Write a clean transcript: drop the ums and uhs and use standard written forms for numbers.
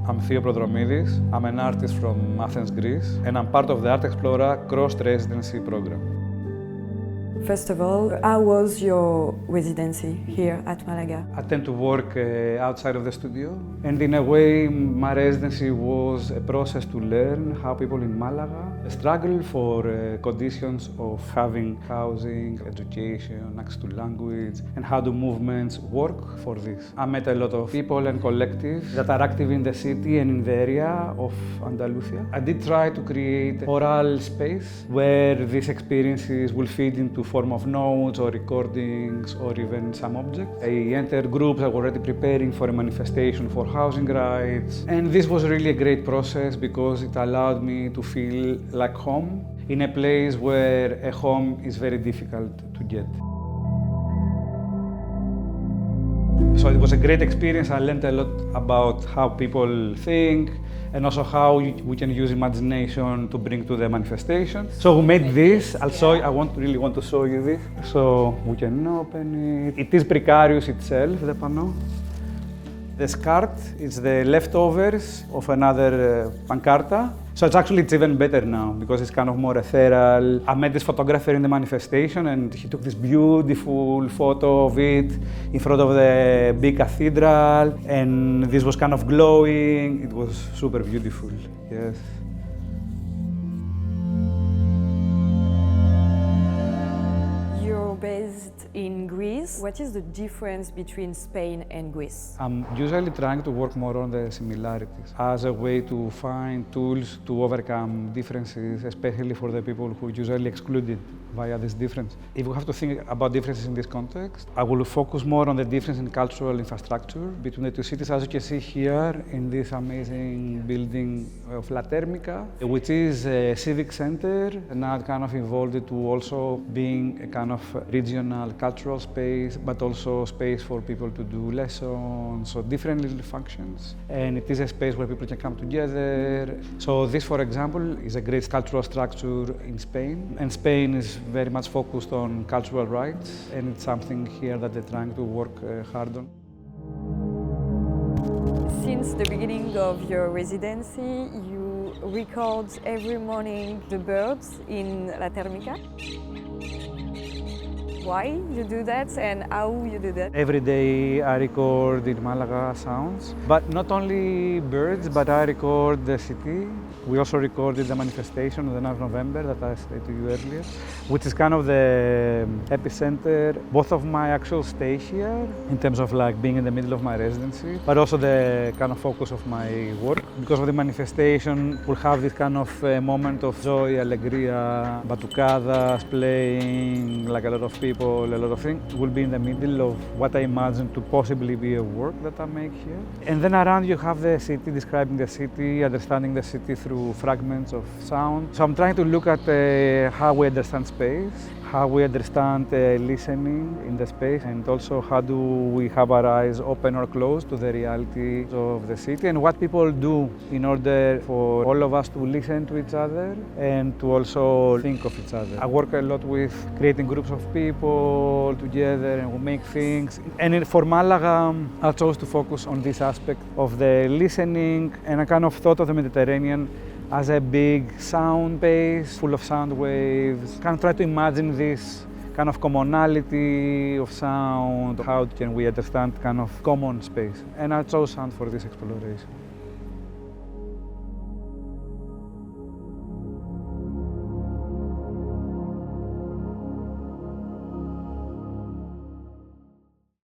I'm Theo Prodromidis. I'm an artist from Athens, Greece, and I'm part of the Art Explora Crossed-residency program. First of all, how was your residency here at Malaga? I tend to work outside of the studio, and in a way, my residency was a process to learn how people in Malaga struggle for conditions of having housing, education, access to language, and how do movements work for this. I met a lot of people and collectives that are active in the city and in the area of Andalusia. I did try to create oral space where these experiences will feed into form of notes or recordings or even some objects. I entered groups that were already preparing for a manifestation for housing rights, and this was really a great process because it allowed me to feel like home in a place where a home is very difficult to get. So it was a great experience. I learned a lot about how people think and also how we can use imagination to bring to the manifestation. So we made this. I really want to show you this. So we can open it. It is precarious itself, the panel. The skirt is the leftovers of another pancarta. So it's even better now because it's kind of more ethereal. I met this photographer in the manifestation and he took this beautiful photo of it in front of the big cathedral, and this was kind of glowing. It was super beautiful, yes. Based in Greece. What is the difference between Spain and Greece? I'm usually trying to work more on the similarities as a way to find tools to overcome differences, especially for the people who are usually excluded via this difference. If we have to think about differences in this context, I will focus more on the difference in cultural infrastructure between the two cities, as you can see here in this amazing building of La Térmica, which is a civic center, and now it kind of evolved to also being a kind of regional cultural space, but also space for people to do lessons, so different little functions. And it is a space where people can come together. So this, for example, is a great cultural structure in Spain. And Spain is very much focused on cultural rights, and it's something here that they're trying to work hard on. Since the beginning of your residency, you record every morning the birds in La Térmica. Why you do that and how you do that? Every day I record in Malaga sounds, but not only birds, but I record the city. We also recorded the manifestation on the 9th of November that I said to you earlier, which is kind of the epicenter, both of my actual stay here, in terms of like being in the middle of my residency, but also the kind of focus of my work. Because of the manifestation, we'll have this kind of moment of joy, alegría, batucadas, playing, like a lot of people, a lot of things. Will be in the middle of what I imagine to possibly be a work that I make here. And then around you have the city, describing the city, understanding the city through fragments of sound. So I'm trying to look at how we understand space, how we understand listening in the space, and also how do we have our eyes open or closed to the reality of the city, and what people do in order for all of us to listen to each other and to also think of each other. I work a lot with creating groups of people together, and we make things. And for Malaga, I chose to focus on this aspect of the listening, and I kind of thought of the Mediterranean as a big sound base full of sound waves. Kind of try to imagine this kind of commonality of sound. How can we understand kind of common space? And I chose sound for this exploration.